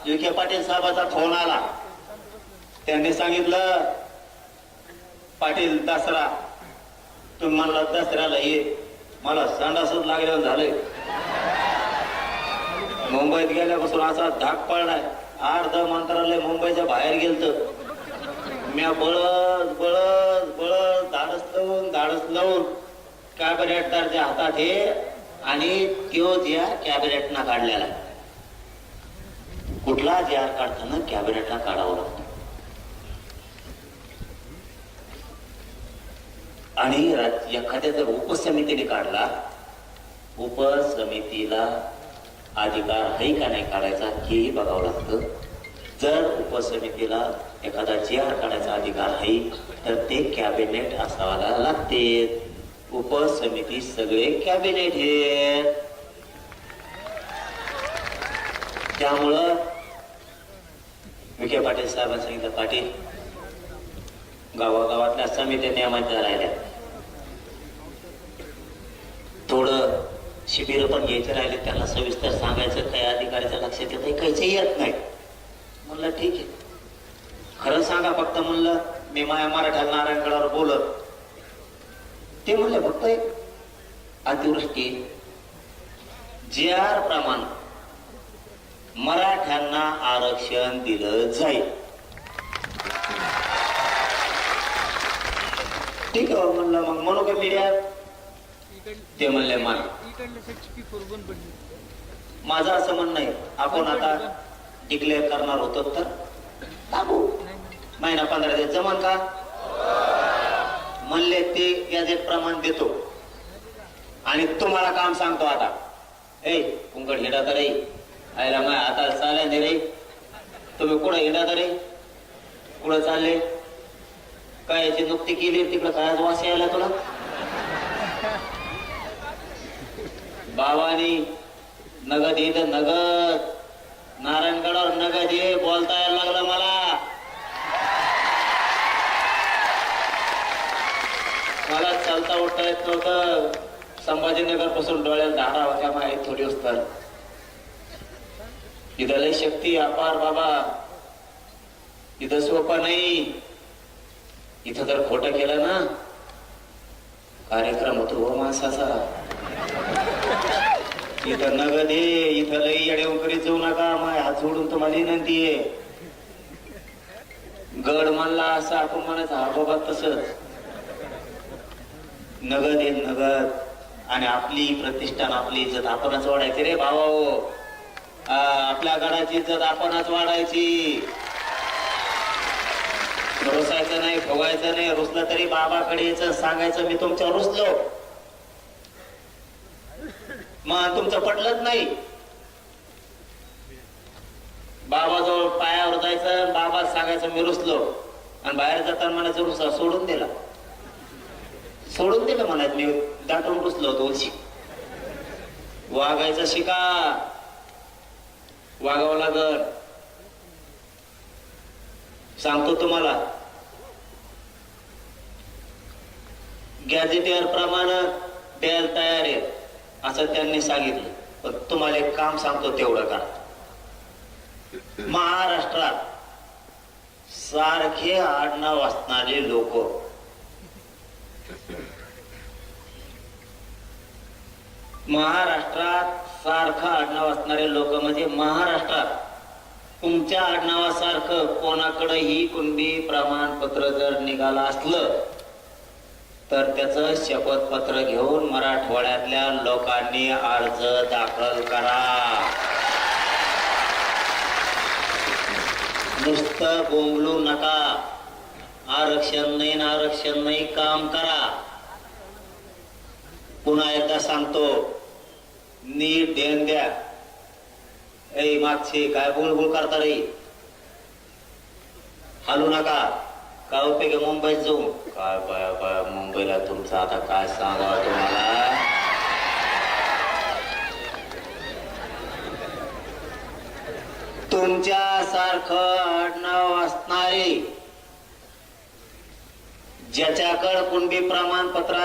Vikhe Patil साहेबाचा phone आला. त्यांनी सांगितलं, पाटील दसरा तुम्ही म्हणला दसऱ्याला ये, मला संडासच लागल्यावर झालंय. मुंबईत गेल्यापासून असा धाक पडलाय, अर्ध मंत्रालय मुंबईच्या बाहेर गेलत. म्या बळद बळद बळद धाडस लावून कॅबिनेटदारच्या हातात हे आणि त्यो ज्या कॅबिनेटना काढलेला. कुठला जार काढताना कॅबिनेटला काढावं लागतं. आणि एखाद्या जर उपसमितीने काढला, उपसमितीला अधिकार आहे का नाही काढायचा हेही बघावं लागतं. जर उपसमितीला एखादा जार काढायचा अधिकार आहे तर ते कॅबिनेट असावाला लागते. उपसमिती सगळे कॅबिनेट हे. त्यामुळं विखे पाटील साहेबांनी सांगितलं, पाटील गावागावातल्या समित्या नियमांच्या राहिल्या, थोडं शिबिर पण घ्यायचे राहिले, त्यांना सविस्तर सांगायचं, काही अधिकाऱ्याच्या लक्षात येत काहीच येत नाही. म्हणलं ठीक आहे, खरं सांगा फक्त. म्हणलं मी माया मराठा नारायणगडावर बोलत. ते म्हणले फक्त अतिवृष्टी JR प्रमाण मराठ्यांना आरक्षण दिलं जाईल. ठीक आहे म्हणलं, मग म्हणू का मीडियात? ते म्हणले मान. माझं असं म्हणणं आहे, आपण आता डिक्लेअर करणार होतो तर टाकू, महिना 15 दिवस जमन का? म्हणले ते गॅजेट प्रमाण देतो आणि तुम्हाला काम सांगतो. आता ए कुंकड हिडा तर रे, आयला माय आता चालय नाही रे, तुम्ही कुठं हिडा तर रे, कुठं चालले? काय याची नुकती केली तिकडं, काय वास यायला तुला? बाबानी नगद येत, नगद नारायणगडावर नगद ये, बोलता यायला लागलं मला. मला चालता उठता येत नव्हतं. संभाजीनगर पासून डोळ्यात धारा होत्या माहीत थोडी तर. इथं लय शक्ती अपार बाबा, इथं सोपं नाही. इथं जर खोटं केलं ना, कार्यक्रम होतो हो माणसाचा. इथं नगद आहे, इथं लई येडेव करीत जाऊ नका. माय हात जोडून तुम्हाला विनंती आहे. गड म्हणला असं आपण म्हणायचं, हा बाबा तसंच. नगद आहे नगद, आणि आपली प्रतिष्ठान आपली इज्जत आपणच वाढायची रे भावा. आपल्या गडाची इज्जत आपणच वाढायची. रुसायचं नाही, फुगायचं नाही. रुसलं तरी बाबाकडे यायचं, सांगायचं मी तुमच्यावर रुसलो. मग तुमचं पटलंच नाही, बाबाजवळ पायावर जायचं, बाबा सांगायचं मी रुसलो, आणि बाहेर जाताना म्हणायचं रुसा सोडून दिला. सोडून दिलं म्हणायचं मी दाटून रुसलो होतो. वागायचं शिका, वागावं लागल. सांगतो तुम्हाला, गॅजेटियर प्रमाणे द्यायला तयार आहे असं त्यांनी सांगितलं. पण तुम्हाला एक काम सांगतो, तेवढं का. महाराष्ट्रात सारखे आडनाव असणारे लोक, महाराष्ट्रात सारखं आडनाव असणारे लोक म्हणजे महाराष्ट्रात तुमच्या आडनावासारखं कोणाकडेही कुणबी प्रमाणपत्र जर निघालं असलं तर त्याचं शपथपत्र घेऊन मराठवाड्यातल्या लोकांनी अर्ज दाखल करा. नुसतं बोंबलू नका. आरक्षण नाही आरक्षण नाही, काम करा. पुन्हा एकदा सांगतो, नीट देण द्या. ए मागचे काय बुलबुल करता रे, हलू नका. काय उपयोग मुंबईत जाऊन? काय बाया बाया मुंबईला तुमचं आता काय सांगावं तुम्हाला. तुमच्या सारखं आडनाव असणारे ज्याच्याकडे कुणबी प्रमाणपत्र